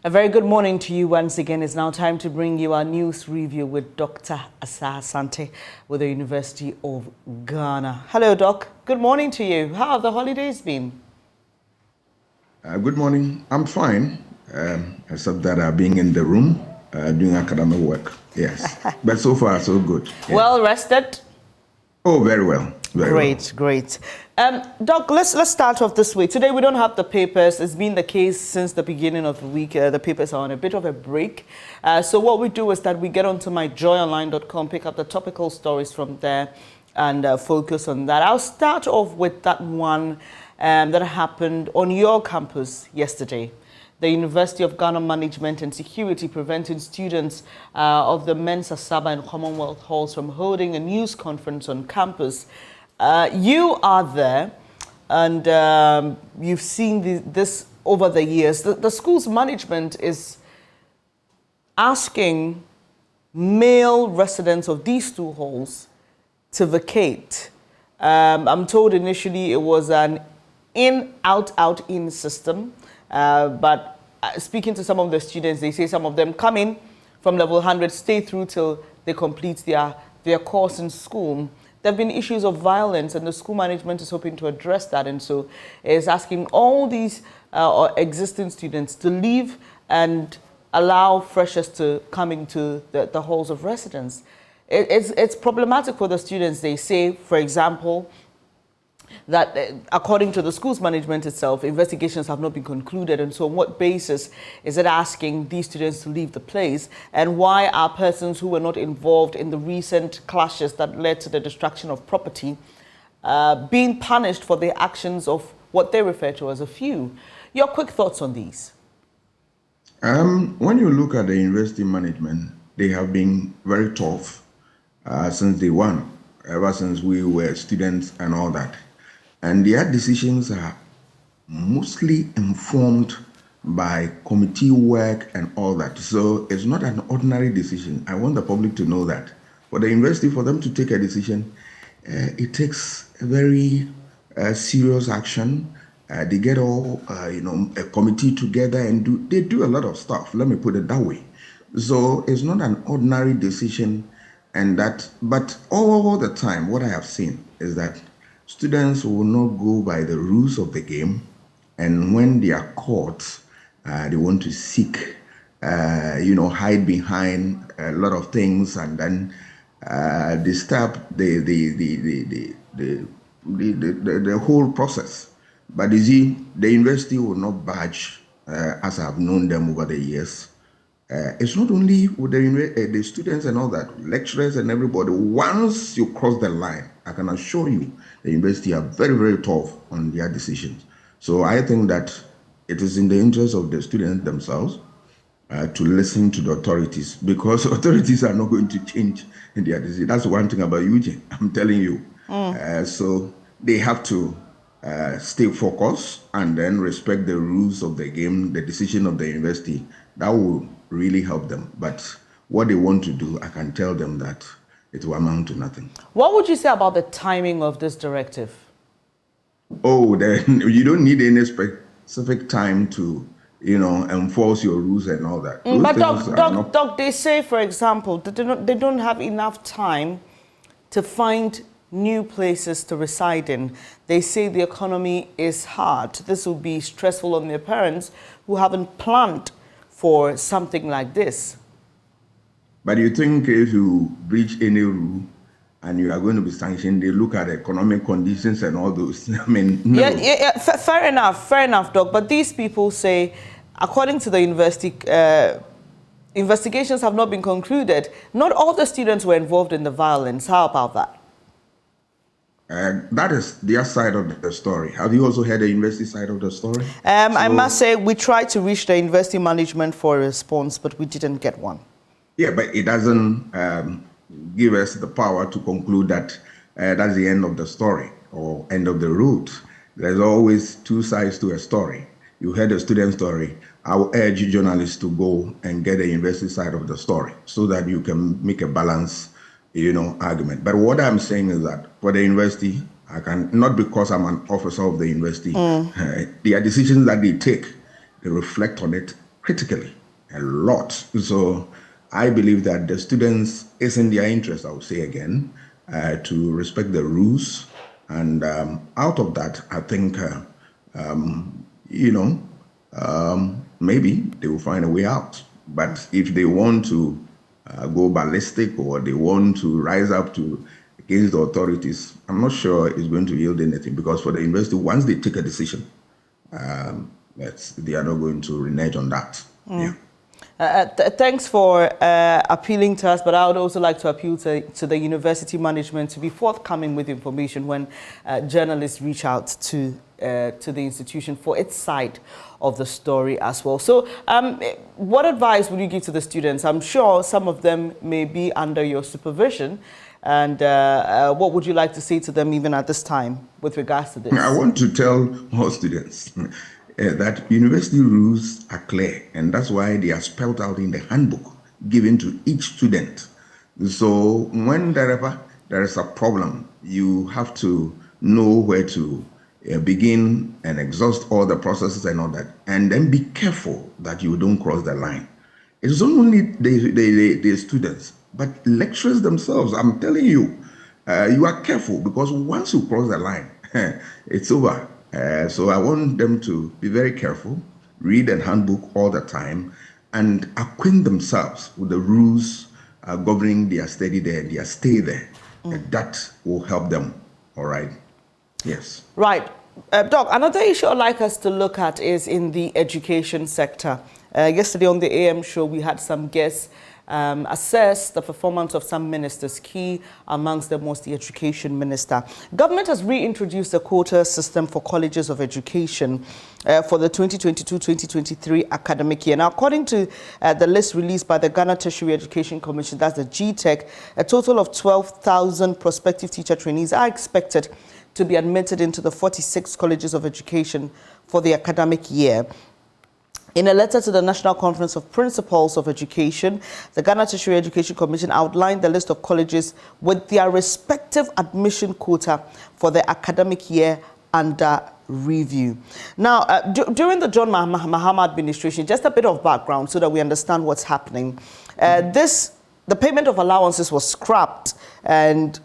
A very good morning to you once again. It's now time to bring you our news review with Dr. Asa Asante with the University of Ghana. Hello, Doc. Good morning to you. How have the holidays been? Good morning. I'm fine, except that being in the room doing academic work. Yes, but so far so good. Yeah. Well rested? Oh, very well. Great. Doc, let's start off this way. Today we don't have the papers. It's been the case since the beginning of the week. The papers are on a bit of a break. So what we do is that we get onto myjoyonline.com, pick up the topical stories from there, and focus on that. I'll start off with that one that happened on your campus yesterday. The University of Ghana Management and Security preventing students of the Mensa Saba and Commonwealth Halls from holding a news conference on campus. You are there, and you've seen this over the years. The school's management is asking male residents of these two halls to vacate. I'm told initially it was an in, out, in system. But speaking to some of the students, they say some of them come in from level 100, stay through till they complete their course in school. There have been issues of violence, and the school management is hoping to address that, and so is asking all these existing students to leave and allow freshers to come into the halls of residence. It's problematic for the students. They say, for example, that according to the school's management itself, investigations have not been concluded, and so on what basis is it asking these students to leave the place, and why are persons who were not involved in the recent clashes that led to the destruction of property being punished for the actions of what they refer to as a few? Your quick thoughts on these? When you look at the university management, they have been very tough since day one, ever since we were students and all that. And their decisions are mostly informed by committee work and all that. So it's not an ordinary decision. I want the public to know that. For the university, for them to take a decision, it takes a very serious action. They get all, a committee together and they do a lot of stuff. Let me put it that way. So it's not an ordinary decision, but all the time, what I have seen is that students will not go by the rules of the game, and when they are caught, they want to seek, hide behind a lot of things, and then disturb the whole process. But you see, the university will not budge, as I have known them over the years. It's not only with the students and all that, lecturers and everybody. Once you cross the line, I can assure you, the university are very, very tough on their decisions. So I think that it is in the interest of the students themselves to listen to the authorities, because authorities are not going to change in their decision. That's one thing about Eugene, I'm telling you. So they have to stay focused and then respect the rules of the game, the decision of the university. That will really help them. But what they want to do, I can tell them that it will amount to nothing. What would you say about the timing of this directive? Oh, then you don't need any specific time to, enforce your rules and all that. But Doc, they say, for example, that they don't have enough time to find new places to reside in. They say the economy is hard. This will be stressful on their parents who haven't planned for something like this. But you think if you breach any rule and you are going to be sanctioned, they look at economic conditions and all those. I mean, no. Yeah, fair enough, Doc. But these people say, according to the university, investigations have not been concluded. Not all the students were involved in the violence. How about that? That is their side of the story. Have you also heard the university side of the story? I must say, we tried to reach the university management for a response, but we didn't get one. Yeah, but it doesn't give us the power to conclude that that's the end of the story or end of the road. There's always two sides to a story. You heard the student story. I will urge journalists to go and get the university side of the story so that you can make a balance, argument. But what I'm saying is that for the university, I can, not because I'm an officer of the university, their decisions that they take, they reflect on it critically, a lot. So I believe that the students, it's in their interest, I would say again, to respect the rules. And out of that, I think, you know, maybe they will find a way out. But if they want to go ballistic or they want to rise up to against the authorities, I'm not sure it's going to yield anything, because for the university, once they take a decision, they are not going to renege on that. Yeah. Thanks for appealing to us, but I would also like to appeal to the university management to be forthcoming with information when journalists reach out to the institution for its side of the story as well. So what advice would you give to the students? I'm sure some of them may be under your supervision. And what would you like to say to them even at this time with regards to this? I want to tell all students that university rules are clear, and that's why they are spelled out in the handbook given to each student. So whenever there is a problem, you have to know where to begin and exhaust all the processes and all that, and then be careful that you don't cross the line. It's not only the students, but lecturers themselves. I'm telling you, you are careful, because once you cross the line, it's over. So I want them to be very careful, read the handbook all the time, and acquaint themselves with the rules governing their study there, their stay there. And that will help them, all right? Yes. Right. Doc, another issue I'd like us to look at is in the education sector. Yesterday on the AM show, we had some guests assess the performance of some ministers, key amongst them was the education minister. Government has reintroduced the quota system for colleges of education for the 2022-2023 academic year. Now, according to the list released by the Ghana Tertiary Education Commission, that's the GTEC, a total of 12,000 prospective teacher trainees are expected to be admitted into the 46 colleges of education for the academic year. In a letter to the National Conference of Principals of Education, the Ghana Tertiary Education Commission outlined the list of colleges with their respective admission quota for the academic year under review. Now, during the John Mahama administration, just a bit of background so that we understand what's happening. The payment of allowances was scrapped, and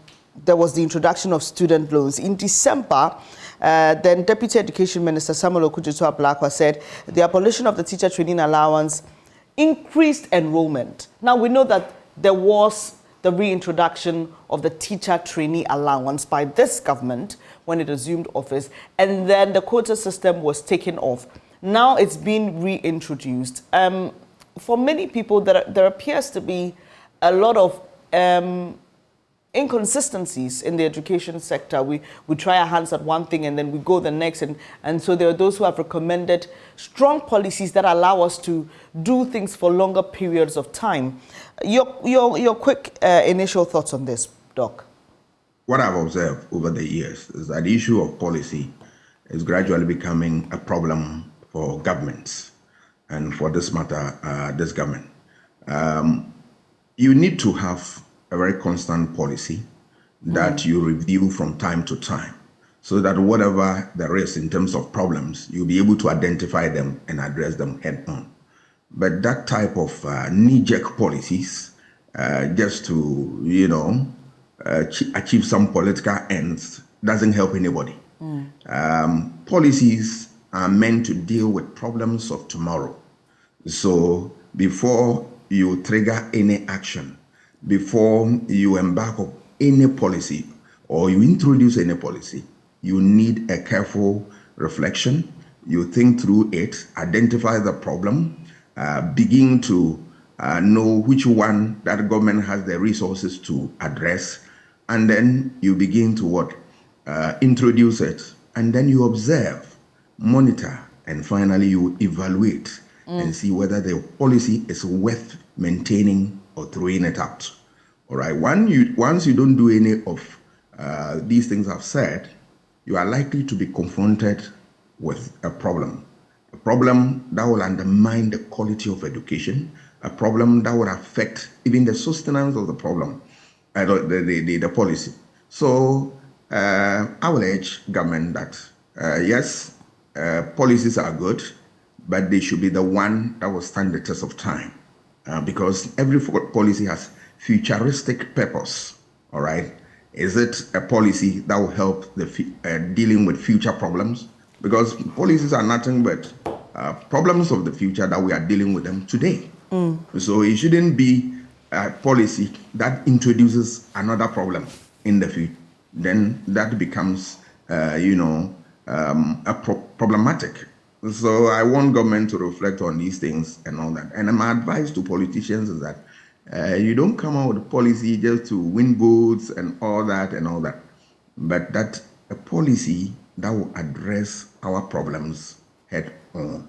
there was the introduction of student loans. In December, then Deputy Education Minister Samuel Okudzeto-Ablakwa said the abolition of the teacher training allowance increased enrollment. Now, we know that there was the reintroduction of the teacher trainee allowance by this government when it assumed office, and then the quota system was taken off. Now it's been reintroduced. For many people, there appears to be a lot of inconsistencies in the education sector. We try our hands at one thing and then we go the next, and so there are those who have recommended strong policies that allow us to do things for longer periods of time. Your quick initial thoughts on this, Doc? What I've observed over the years is that the issue of policy is gradually becoming a problem for governments, and for this matter, this government. You need to have a very constant policy that you review from time to time, so that whatever there is in terms of problems, you'll be able to identify them and address them head on. But that type of knee-jerk policies, just to, achieve some political ends, doesn't help anybody. Policies are meant to deal with problems of tomorrow. So before you trigger any action, before you embark on any policy or you introduce any policy, you need a careful reflection. You think through it, identify the problem, begin to know which one that government has the resources to address, and then you begin to introduce it, and then you observe, monitor, and finally you evaluate and see whether the policy is worth maintaining or throwing it out. All right. Once you don't do any of these things I've said, you are likely to be confronted with a problem that will undermine the quality of education, a problem that would affect even the sustenance of the problem, the policy. So I will urge government that yes, policies are good, but they should be the one that will stand the test of time, because every policy has futuristic purpose. All right, is it a policy that will help the dealing with future problems? Because policies are nothing but problems of the future that we are dealing with them today. So it shouldn't be a policy that introduces another problem in the future. Then that becomes, problematic. So I want government to reflect on these things and all that. And my advice to politicians is that you don't come out with a policy just to win votes and all that, but that a policy that will address our problems head on.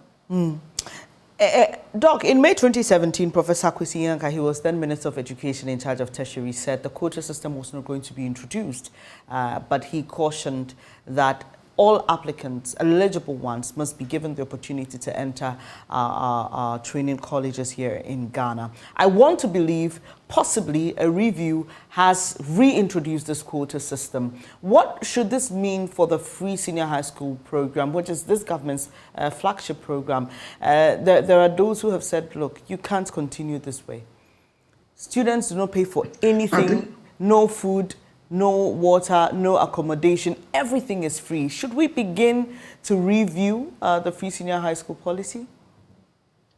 Doc, in May 2017, Professor Kwesi Nyanka, he was then Minister of Education in charge of Tertiary, said the quota system was not going to be introduced, but he cautioned that all applicants, eligible ones, must be given the opportunity to enter our training colleges here in Ghana. I want to believe possibly a review has reintroduced this quota system. What should this mean for the free senior high school program, which is this government's flagship program? There are those who have said, look, you can't continue this way. Students do not pay for anything, no food, no water, no accommodation, everything is free. Should we begin to review the free senior high school policy?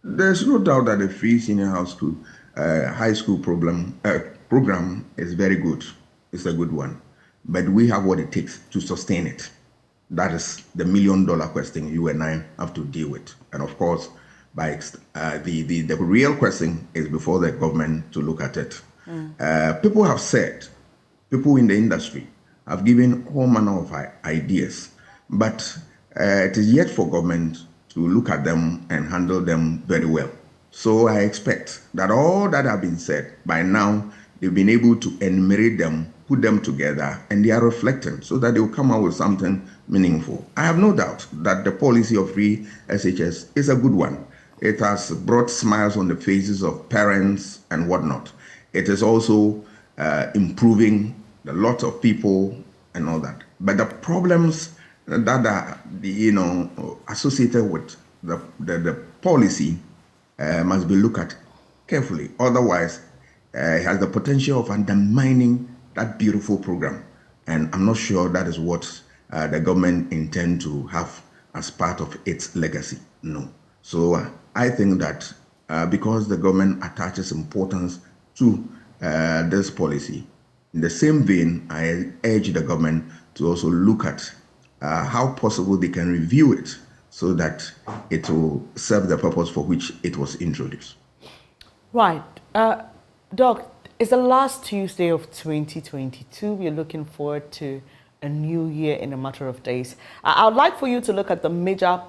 There's no doubt that the free senior high school program is very good. It's a good one. But we have what it takes to sustain it. That is the million-dollar question you and I have to deal with. And of course, the real question is before the government to look at it. People have said, people in the industry have given all manner of ideas, but it is yet for government to look at them and handle them very well. So I expect that all that have been said, by now, they've been able to enumerate them, put them together, and they are reflecting so that they will come out with something meaningful. I have no doubt that the policy of free SHS is a good one. It has brought smiles on the faces of parents and whatnot. It is also improving a lot of people and all that. But the problems that are, associated with the policy must be looked at carefully. Otherwise, it has the potential of undermining that beautiful program. And I'm not sure that is what the government intend to have as part of its legacy. No. So I think that because the government attaches importance to this policy, in the same vein, I urge the government to also look at how possible they can review it so that it will serve the purpose for which it was introduced. Right. Doc, it's the last Tuesday of 2022. We're looking forward to a new year in a matter of days. I would like for you to look at the major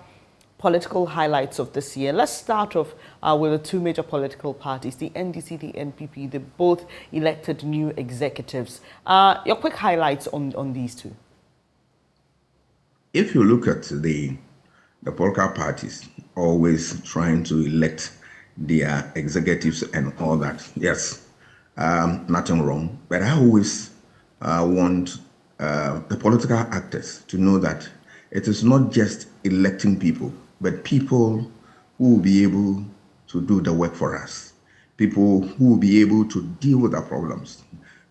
political highlights of this year. Let's start off with the two major political parties, the NDC, the NPP. They both elected new executives. Your quick highlights on these two. If you look at the political parties always trying to elect their executives and all that, yes, nothing wrong. But I always want the political actors to know that it is not just electing people, but people who will be able to do the work for us, people who will be able to deal with our problems.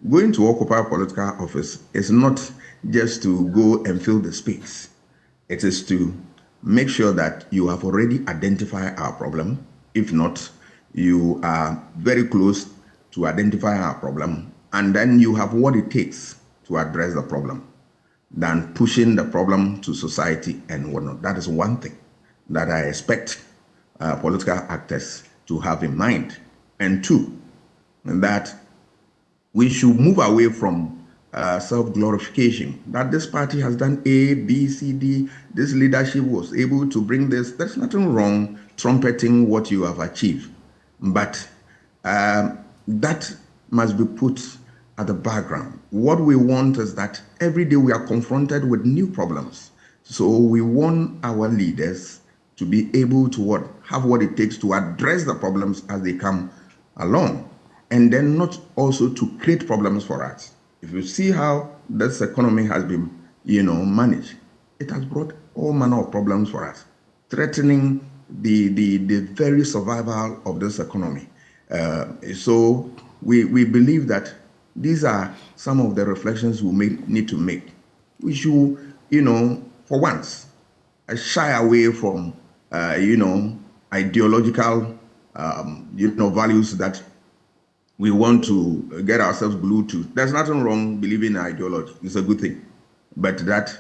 Going to occupy a political office is not just to go and fill the space. It is to make sure that you have already identified our problem. If not, you are very close to identifying our problem, and then you have what it takes to address the problem, than pushing the problem to society and whatnot. That is one thing that I expect political actors to have in mind. And two, that we should move away from self-glorification, that this party has done A, B, C, D, this leadership was able to bring this. There's nothing wrong trumpeting what you have achieved, but that must be put at the background. What we want is that every day we are confronted with new problems. So we want our leaders to be able to have what it takes to address the problems as they come along, and then not also to create problems for us. If you see how this economy has been, managed, it has brought all manner of problems for us, threatening the very survival of this economy. So we believe that these are some of the reflections we may need to make. We should, for once, shy away from, ideological, values that we want to get ourselves glued to. There's nothing wrong believing in ideology. It's a good thing. But that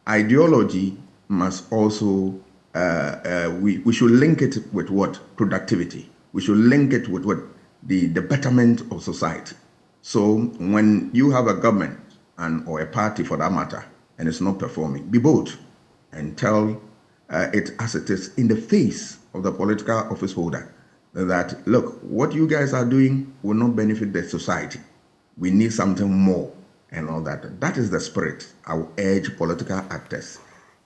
ideology must also, we should link it with what? Productivity. We should link it with what? The betterment of society. So when you have a government or a party for that matter, and it's not performing, be bold and tell it as it is in the face of the political office holder that, look, what you guys are doing will not benefit the society. We need something more and all that. That is the spirit I will urge political actors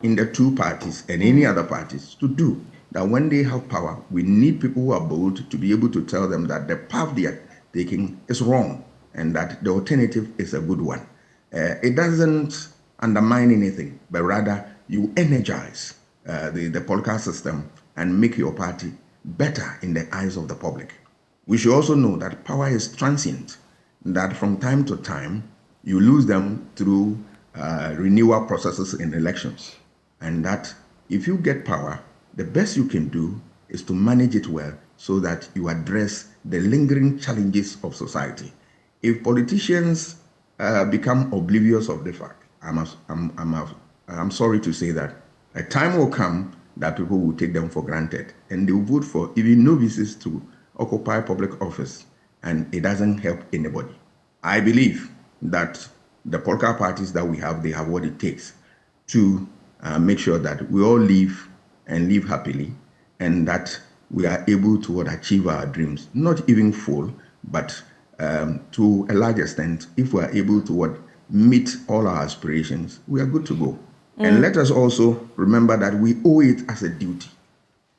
in the two parties and any other parties to do. That when they have power, we need people who are bold to be able to tell them that the path they are taking is wrong and that the alternative is a good one. It doesn't undermine anything, but rather you energize the political system and make your party better in the eyes of the public. We should also know that power is transient, that from time to time you lose them through renewal processes in elections, and that if you get power, the best you can do is to manage it well so that you address the lingering challenges of society. If politicians become oblivious of the fact, I'm sorry to say that a time will come that people will take them for granted and they will vote for even novices to occupy public office, and it doesn't help anybody. I believe that the political parties that we have, they have what it takes to make sure that we all live and live happily, and that we are able to achieve our dreams, not even full, but to a large extent, if we are able to meet all our aspirations, we are good to go. And let us also remember that we owe it as a duty,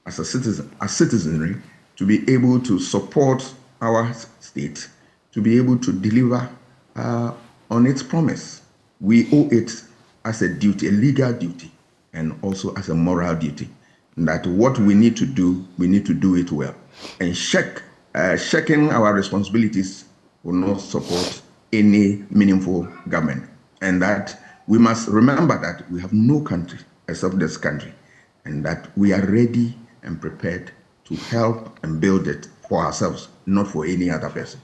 as a citizen, as citizenry, to be able to support our state, to be able to deliver on its promise. We owe it as a duty, a legal duty, and also as a moral duty, that what we need to do it well. And checking our responsibilities will not support any meaningful government. And that we must remember that we have no country except this country, and that we are ready and prepared to help and build it for ourselves, not for any other person.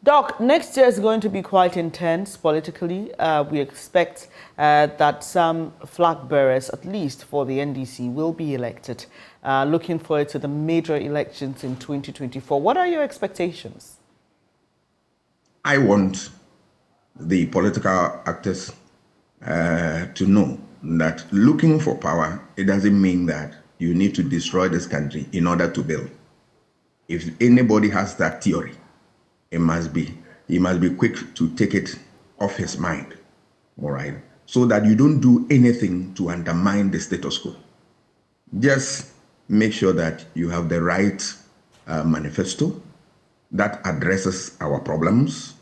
Doc, next year is going to be quite intense politically. We expect that some flag bearers, at least for the NDC, will be elected. Looking forward to the major elections in 2024. What are your expectations? I want the political actors to know that looking for power, it doesn't mean that you need to destroy this country in order to build. If anybody has that theory, he must be quick to take it off his mind, all right? So that you don't do anything to undermine the status quo. Just make sure that you have the right manifesto that addresses our problems,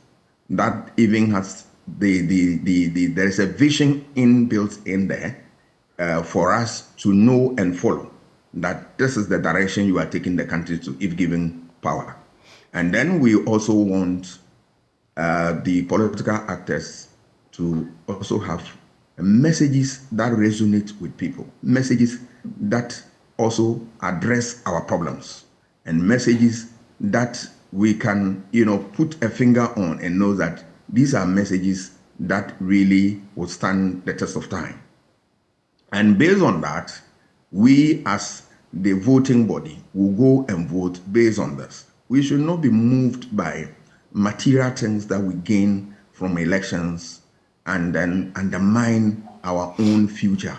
that even has there is a vision inbuilt in there for us to know and follow, that this is the direction you are taking the country to if given power. And then we also want the political actors to also have messages that resonate with people, messages that also address our problems, and messages that we can, put a finger on and know that these are messages that really will stand the test of time. And based on that, we as the voting body will go and vote based on this. We should not be moved by material things that we gain from elections and then undermine our own future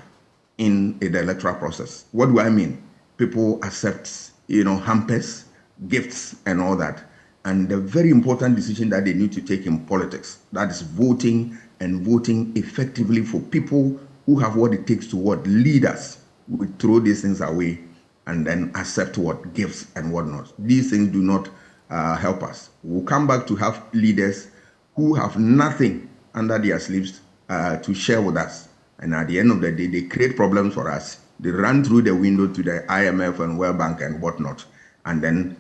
in the electoral process. What do I mean? People accept, hampers, gifts, and all that. And the very important decision that they need to take in politics, that is voting, and voting effectively for people who have what it takes to lead us. We throw these things away and then accept gifts and whatnot. These things do not help us. We'll come back to have leaders who have nothing under their sleeves to share with us. And at the end of the day, they create problems for us They run through the window to the IMF and World Bank and whatnot, and then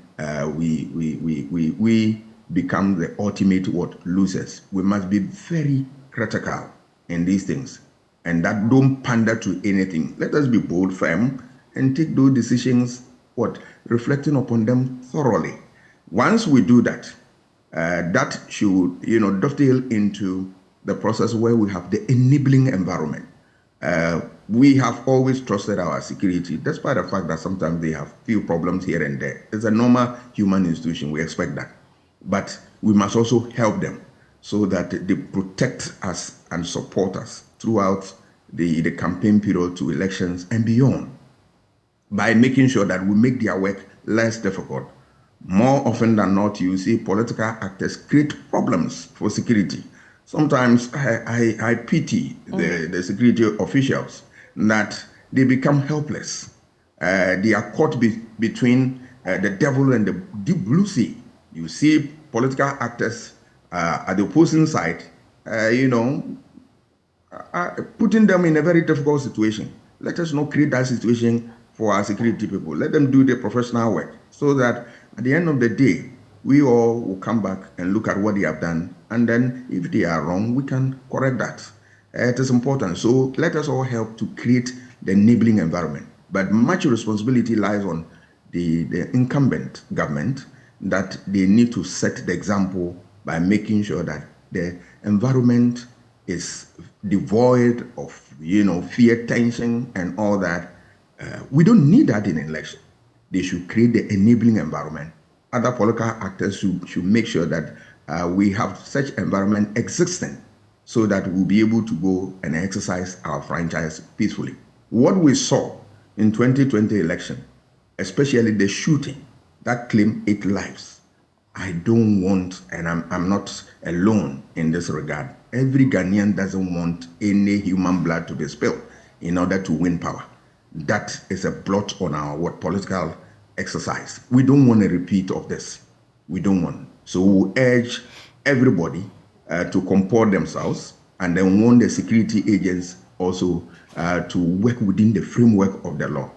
we become the ultimate losers. We must be very critical in these things, and that don't pander to anything. Let us be bold, firm, and take those decisions reflecting upon them thoroughly. Once we do that, that should dovetail into the process where we have the enabling environment. We have always trusted our security, despite the fact that sometimes they have few problems here and there. It's a normal human institution, we expect that. But we must also help them so that they protect us and support us throughout the campaign period to elections and beyond, by making sure that we make their work less difficult. More often than not, you see political actors create problems for security. Sometimes I pity the security officials that they become helpless. They are caught between the devil and the deep blue sea. You see political actors at the opposing side, putting them in a very difficult situation. Let us not create that situation for our security people. Let them do their professional work so that at the end of the day, we all will come back and look at what they have done. And then if they are wrong, we can correct that. It is important. So let us all help to create the enabling environment. But much responsibility lies on the incumbent government, that they need to set the example by making sure that the environment is devoid of, fear, tension, and all that. We don't need that in an election. They should create the enabling environment. Other political actors should make sure that we have such environment existing so that we'll be able to go and exercise our franchise peacefully. What we saw in 2020 election, especially the shooting that claimed 8 lives, I don't want, and I'm not alone in this regard. Every Ghanaian doesn't want any human blood to be spilled in order to win power. That is a blot on our political exercise. We don't want a repeat of this. We don't want. So we urge everybody to comport themselves, and then want the security agents also to work within the framework of the law.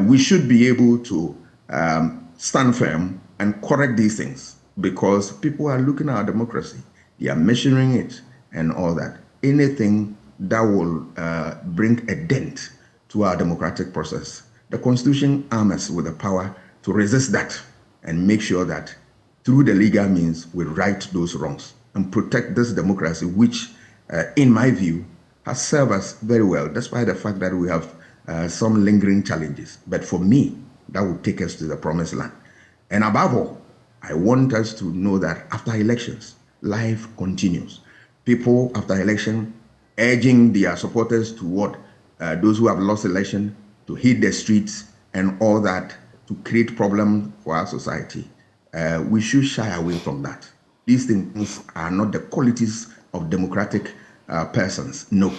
We should be able to stand firm and correct these things, because people are looking at our democracy. They are measuring it and all that. Anything that will bring a dent to our democratic process, the Constitution arms us with the power to resist that and make sure that through the legal means we right those wrongs and protect this democracy, which in my view has served us very well, despite the fact that we have some lingering challenges. But for me, that would take us to the promised land. And above all, I want us to know that after elections, life continues. People after election urging their supporters to those who have lost election to hit the streets and all that, to create problems for our society. We should shy away from that. These things are not the qualities of democratic persons. No.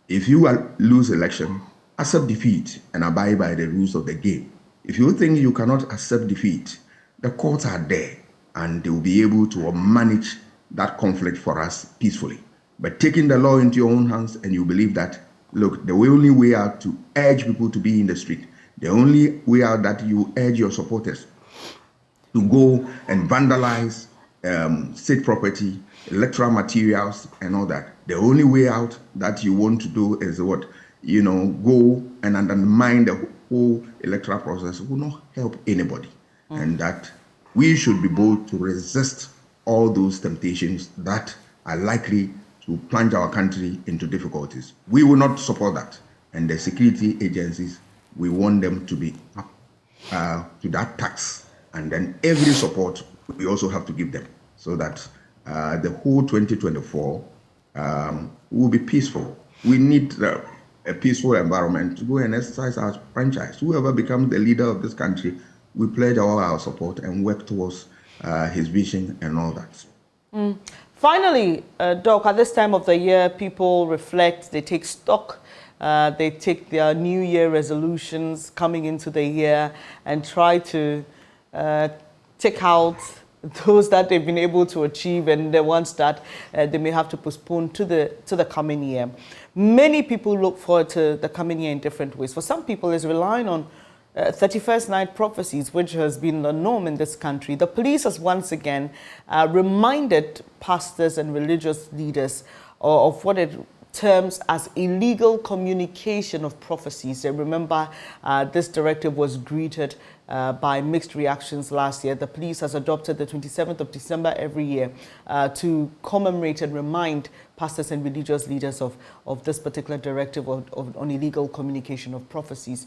If you lose election, accept defeat and abide by the rules of the game. If you think you cannot accept defeat, the courts are there and they will be able to manage that conflict for us peacefully. But taking the law into your own hands, and you believe that, look, the only way out to urge people to be in the street, the only way out that you urge your supporters to go and vandalize state property, electoral materials, and all that. The only way out that you want to do is go and undermine the whole electoral process will not help anybody. And that we should be bold to resist all those temptations that are likely to plunge our country into difficulties. We will not support that. And the security agencies, we want them to be up to that tax. And then every support we also have to give them, so that the whole 2024 will be peaceful. We need a peaceful environment to go and exercise our franchise. Whoever becomes the leader of this country, we pledge all our support and work towards his vision and all that. Finally, Doc, at this time of the year, people reflect, they take stock, they take their New Year resolutions coming into the year and try to take out those that they've been able to achieve and the ones that they may have to postpone to the coming year. Many people look forward to the coming year in different ways. For some people, it's relying on 31st night prophecies, which has been the norm in this country. The police has once again reminded pastors and religious leaders of what it terms as illegal communication of prophecies. And remember, this directive was greeted by mixed reactions last year. The police has adopted the 27th of December every year to commemorate and remind pastors and religious leaders of this particular directive on illegal communication of prophecies.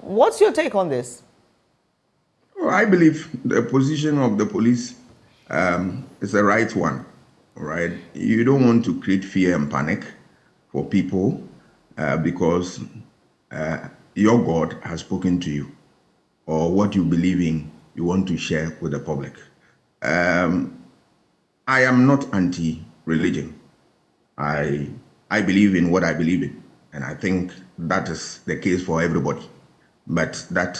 What's your take on this? Well, I believe the position of the police is the right one. All right, you don't want to create fear and panic for people because your God has spoken to you, or what you believe in, you want to share with the public. I am not anti-religion. I believe in what I believe in, and I think that is the case for everybody. But that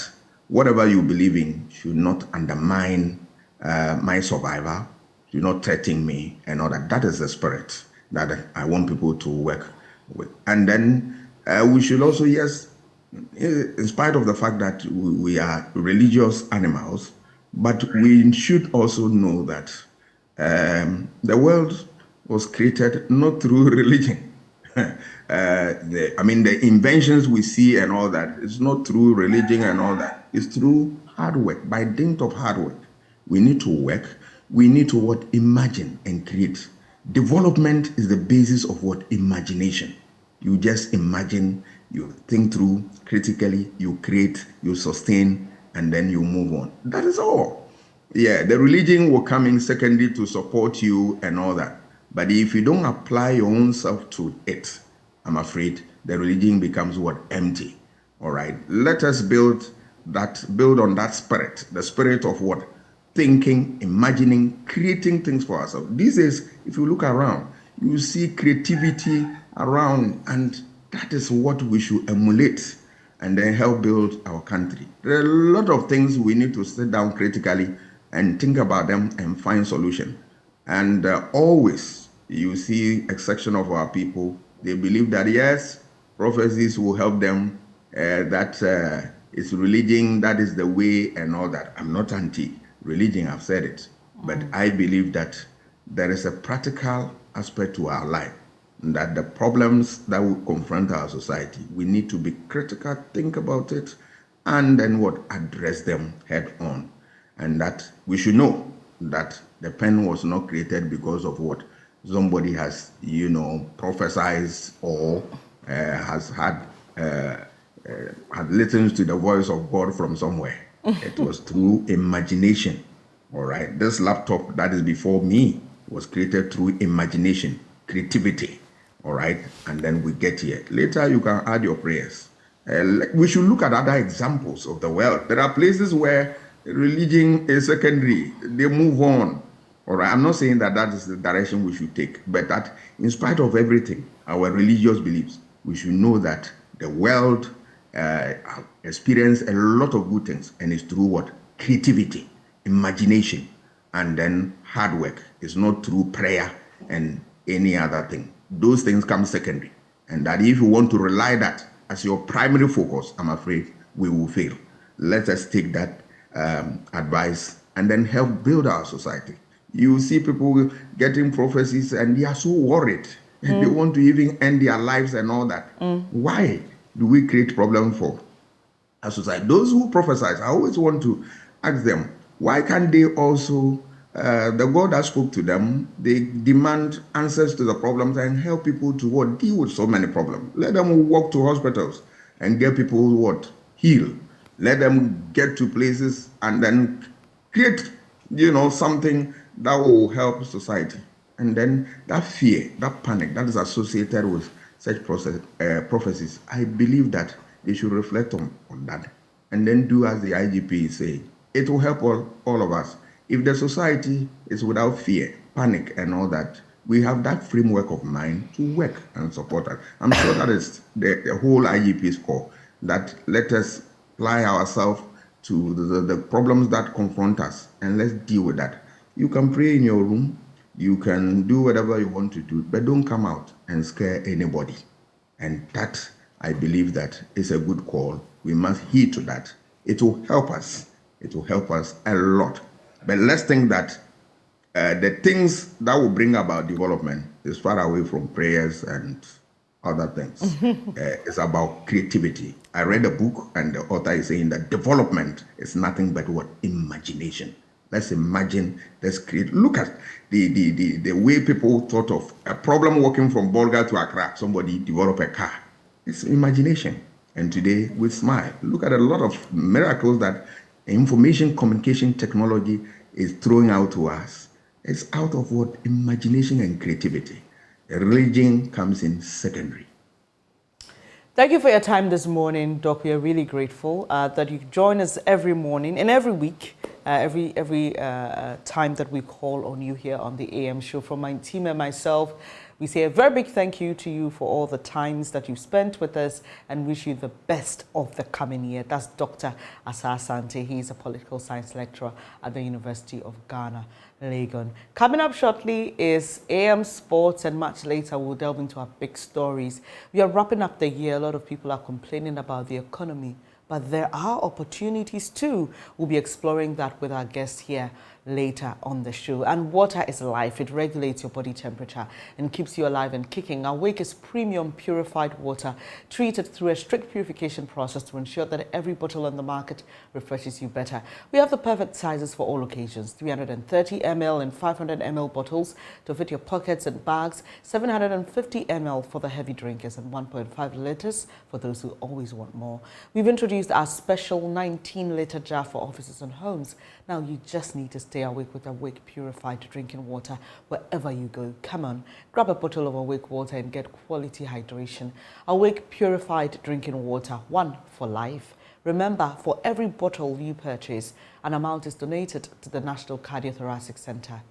whatever you believe in should not undermine my survival, should not threaten me, and all that. That is the spirit that I want people to work with. And then we should also, yes, in spite of the fact that we are religious animals, but we should also know that the world was created not through religion. The inventions we see and all that, it's not through religion and all that. It's through hard work. By dint of hard work, we need to work. We need to what? Imagine and create. Development is the basis of what? Imagination. You just imagine, you think through critically, you create, you sustain, and then you move on. That is all. Yeah, the religion will come in secondary to support you and all that. But if you don't apply your own self to it, I'm afraid the religion becomes what? Empty. All right. Let us build on that spirit, the spirit of what? Thinking, imagining, creating things for ourselves. These days, if you look around, you see creativity around, and that is what we should emulate and then help build our country. There are a lot of things we need to sit down critically and think about them and find solution. And always you see a section of our people, they believe that yes, prophecies will help them, that it's religion, that is the way and all that. I'm not anti-religion, I've said it. But I believe that there is a practical aspect to our life, that the problems that will confront our society, we need to be critical, think about it, and then what? Address them head on. And that we should know that the pen was not created because of what? Somebody has, prophesied or has had listened to the voice of God from somewhere. It was through imagination. All right. This laptop that is before me was created through imagination, creativity. All right. And then we get here. Later, you can add your prayers. We should look at other examples of the world. There are places where religion is secondary. They move on. All right. I'm not saying that is the direction we should take, but that in spite of everything, our religious beliefs, we should know that the world experienced a lot of good things, and it's through what? Creativity, imagination, and then hard work. It's not through prayer and any other thing. Those things come secondary. And that if you want to rely that as your primary focus, I'm afraid we will fail. Let us take that advice and then help build our society. You see people getting prophecies and they are so worried. And they want to even end their lives and all that. Why do we create problems for our society? Those who prophesy, I always want to ask them, why can't they also, the God that spoke to them, they demand answers to the problems and help people to what? Deal with so many problems. Let them walk to hospitals and get people what? Heal. Let them get to places and then create, something that will help society. And then that fear, that panic that is associated with such prophecies, I believe that they should reflect on that and then do as the IGP is saying. It will help all of us. If the society is without fear, panic, and all that, we have that framework of mind to work and support us. I'm sure that is the whole IGP's call, that let us apply ourselves to the problems that confront us, and let's deal with that. You can pray in your room, you can do whatever you want to do, but don't come out and scare anybody. And that, I believe that is a good call. We must heed to that. It will help us. It will help us a lot. But let's think that the things that will bring about development is far away from prayers and other things. It's about creativity. I read a book and the author is saying that development is nothing but what? Imagination. Let's imagine, let's create. Look at the way people thought of a problem walking from Bolga to Accra. Somebody developed a car. It's imagination. And today we smile. Look at a lot of miracles that information communication technology is throwing out to us. It's out of what? Imagination and creativity. Religion comes in secondary. Thank you for your time this morning, Doc. We are really grateful that you join us every morning and every week, every time that we call on you here on the AM show. From my team and myself, we say a very big thank you to you for all the times that you spent with us and wish you the best of the coming year. That's Dr. Asa Asante. He's a political science lecturer at the University of Ghana, Legon. Coming up shortly is AM Sports, and much later we'll delve into our big stories. We are wrapping up the year. A lot of people are complaining about the economy, but there are opportunities too. We'll be exploring that with our guest here later on the show. And water is life. It regulates your body temperature and keeps you alive and kicking. Awake is premium purified water treated through a strict purification process to ensure that every bottle on the market refreshes you better. We have the perfect sizes for all occasions: 330 ml and 500 ml bottles to fit your pockets and bags, 750 ml for the heavy drinkers, and 1.5 liters for those who always want more. We've introduced our special 19-liter jar for offices and homes. Now you just need to stay awake with Awake purified drinking water wherever you go. Come on, grab a bottle of Awake water and get quality hydration. Awake purified drinking water, one for life. Remember, for every bottle you purchase, an amount is donated to the National Cardiothoracic Center.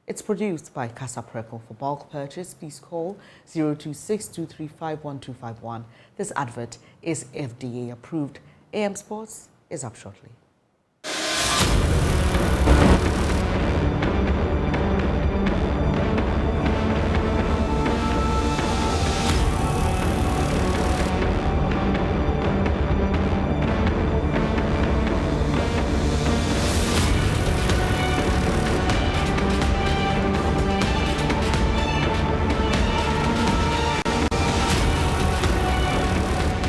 It's produced by Casa Preco. For bulk purchase, please call 026-235-1251. This advert is FDA approved. AM Sports is up shortly.